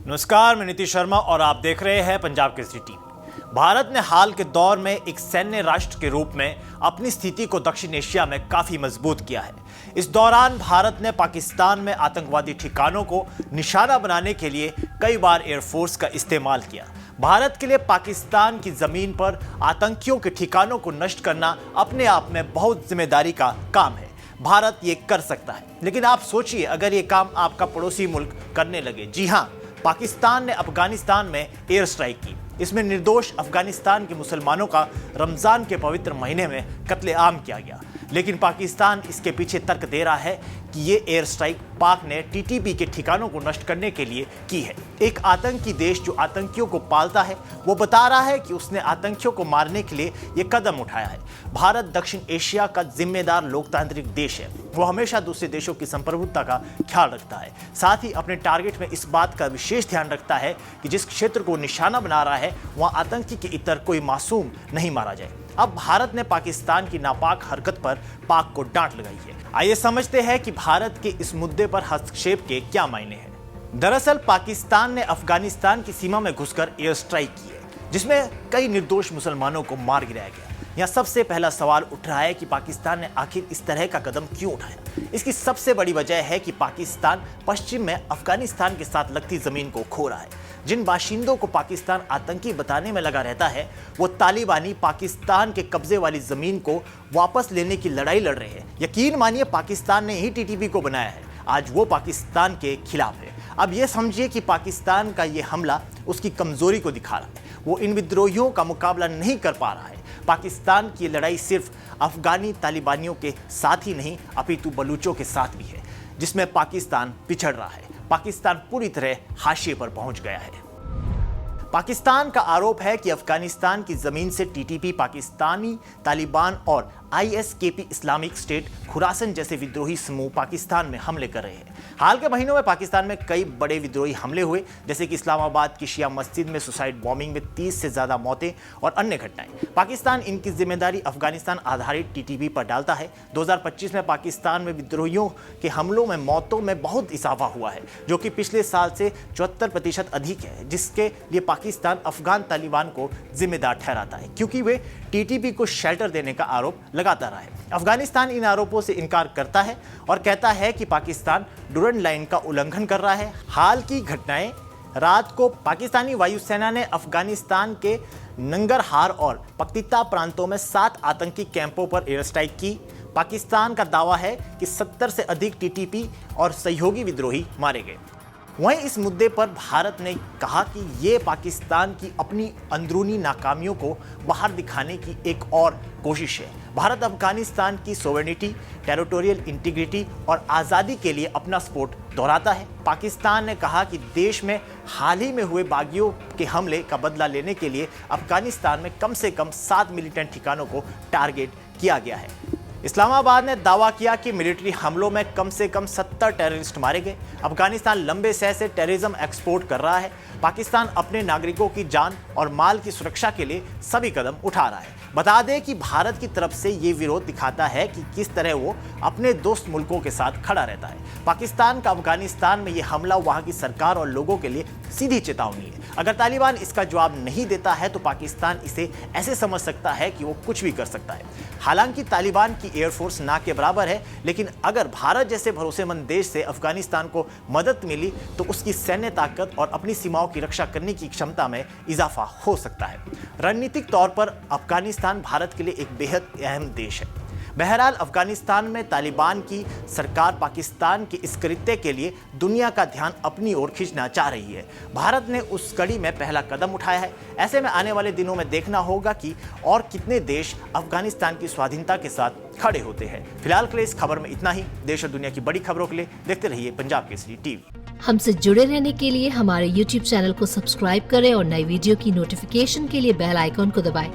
नमस्कार, मैं नीतीश शर्मा और आप देख रहे हैं पंजाब केसरी टीवी। भारत ने हाल के दौर में एक सैन्य राष्ट्र के रूप में अपनी स्थिति को दक्षिण एशिया में काफी मजबूत किया है। इस दौरान भारत ने पाकिस्तान में आतंकवादी ठिकानों को निशाना बनाने के लिए कई बार एयरफोर्स का इस्तेमाल किया। भारत के लिए पाकिस्तान की जमीन पर आतंकियों के ठिकानों को नष्ट करना अपने आप में बहुत जिम्मेदारी का काम है। भारत ये कर सकता है, लेकिन आप सोचिए अगर ये काम आपका पड़ोसी मुल्क करने लगे। जी हाँ, पाकिस्तान ने अफगानिस्तान में एयर स्ट्राइक की। इसमें निर्दोष अफगानिस्तान के मुसलमानों का रमजान के पवित्र महीने में कत्लेआम किया गया, लेकिन पाकिस्तान इसके पीछे तर्क दे रहा है कि ये एयर स्ट्राइक पाक ने टीटीपी के ठिकानों को नष्ट करने के लिए की है। एक आतंकी देश जो आतंकियों को पालता है वो बता रहा है कि उसने आतंकियों को मारने के लिए ये कदम उठाया है। भारत दक्षिण एशिया का जिम्मेदार लोकतांत्रिक देश है। वो हमेशा दूसरे देशों की संप्रभुता का ख्याल रखता है। साथ ही अपने टारगेट में इस बात का विशेष ध्यान रखता है कि जिस क्षेत्र को निशाना बना रहा है वहाँ आतंकी के इतर कोई मासूम नहीं मारा जाए। अब भारत ने पाकिस्तान की नापाक हरकत पर पाक को डांट लगाई है। आइए समझते हैं कि भारत के इस मुद्दे पर हस्तक्षेप के क्या मायने हैं। दरअसल पाकिस्तान ने अफगानिस्तान की सीमा में घुसकर एयर स्ट्राइक की है, जिसमें कई निर्दोष मुसलमानों को मार गिराया गया। यहाँ सबसे पहला सवाल उठ रहा है कि पाकिस्तान ने आखिर इस तरह का कदम क्यों उठाया। इसकी सबसे बड़ी वजह है कि पाकिस्तान पश्चिम में अफगानिस्तान के साथ लगती जमीन को खो रहा है। जिन बाशिंदों को पाकिस्तान आतंकी बताने में लगा रहता है वो तालिबानी पाकिस्तान के कब्जे वाली जमीन को वापस लेने की लड़ाई लड़ रहे हैं। यकीन मानिए पाकिस्तान ने ही टीटीपी को बनाया है, आज वो पाकिस्तान के खिलाफ है। अब ये समझिए कि पाकिस्तान का ये हमला उसकी कमजोरी को दिखा रहा है। वो इन विद्रोहियों का मुकाबला नहीं कर पा रहा है। पाकिस्तान की लड़ाई सिर्फ अफगानी तालिबानियों के साथ ही नहीं अपितु बलूचों के साथ भी है, जिसमें पाकिस्तान पिछड़ रहा है। पाकिस्तान पूरी तरह हाशिए पर पहुंच गया है। पाकिस्तान का आरोप है कि अफगानिस्तान की जमीन से टीटीपी, पाकिस्तानी तालिबान और आईएसकेपी इस्लामिक स्टेट खुरासन जैसे विद्रोही समूह पाकिस्तान में हमले कर रहे हैं। हाल के महीनों में पाकिस्तान में कई बड़े विद्रोही हमले हुए, जैसे कि इस्लामाबाद की शिया मस्जिद में सुसाइड बॉम्बिंग में 30 से ज्यादा मौतें और अन्य घटनाएं। पाकिस्तान इनकी जिम्मेदारी अफगानिस्तान आधारित टीटीपी पर डालता है। 2025 में पाकिस्तान में विद्रोहियों के हमलों में मौतों में बहुत इजाफा हुआ है, जो कि पिछले साल से 74% अधिक है, जिसके लिए पाकिस्तान अफगान तालिबान को जिम्मेदार ठहराता है, क्योंकि वे टीटीपी को शेल्टर देने का आरोप लगाता रहा है। अफगानिस्तान इन आरोपों से इनकार करता है और कहता है कि पाकिस्तान डुरंड लाइन का उल्लंघन कर रहा है। हाल की घटनाएं, रात को पाकिस्तानी वायुसेना ने अफगानिस्तान के नंगरहार और पक्तिता प्रांतों में 7 आतंकी कैंपों पर एयर स्ट्राइक की। पाकिस्तान का दावा है कि 70 से अधिक टीटीपी और सहयोगी विद्रोही मारे गए। वहीं इस मुद्दे पर भारत ने कहा कि ये पाकिस्तान की अपनी अंदरूनी नाकामियों को बाहर दिखाने की एक और कोशिश है। भारत अफगानिस्तान की सोवेरेनिटी, टेरिटोरियल इंटीग्रिटी और आज़ादी के लिए अपना सपोर्ट दोहराता है। पाकिस्तान ने कहा कि देश में हाल ही में हुए बागियों के हमले का बदला लेने के लिए अफगानिस्तान में कम से कम 7 मिलिटेंट ठिकानों को टारगेट किया गया है। इस्लामाबाद ने दावा किया कि मिलिट्री हमलों में कम से कम 70 टेररिस्ट मारे गए। अफगानिस्तान लंबे समय से टेररिज्म एक्सपोर्ट कर रहा है। पाकिस्तान अपने नागरिकों की जान और माल की सुरक्षा के लिए सभी कदम उठा रहा है। बता दें कि भारत की तरफ से ये विरोध दिखाता है कि किस तरह वो अपने दोस्त मुल्कों के साथ खड़ा रहता है। पाकिस्तान का अफगानिस्तान में ये हमला वहाँ की सरकार और लोगों के लिए सीधी चेतावनी है। अगर तालिबान इसका जवाब नहीं देता है तो पाकिस्तान इसे ऐसे समझ सकता है कि वो कुछ भी कर सकता है। हालांकि तालिबान की एयरफोर्स ना के बराबर है, लेकिन अगर भारत जैसे भरोसेमंद देश से अफगानिस्तान को मदद मिली तो उसकी सैन्य ताकत और अपनी सीमाओं की रक्षा करने की क्षमता में इजाफा हो सकता है। रणनीतिक तौर पर अफगानिस्तान भारत के लिए एक बेहद अहम देश है। बहरहाल अफगानिस्तान में तालिबान की सरकार पाकिस्तान के इस कृत्य के लिए दुनिया का ध्यान अपनी ओर खींचना चाह रही है। भारत ने उस कड़ी में पहला कदम उठाया है। ऐसे में आने वाले दिनों में देखना होगा कि और कितने देश अफगानिस्तान की स्वाधीनता के साथ खड़े होते हैं। फिलहाल के लिए इस खबर में इतना ही। देश और दुनिया की बड़ी खबरों के लिए देखते रहिए पंजाब केसरी टीवी। हमसे जुड़े रहने के लिए हमारे YouTube चैनल को सब्सक्राइब करें और नई वीडियो की नोटिफिकेशन के लिए बेल आइकॉन को दबाएं।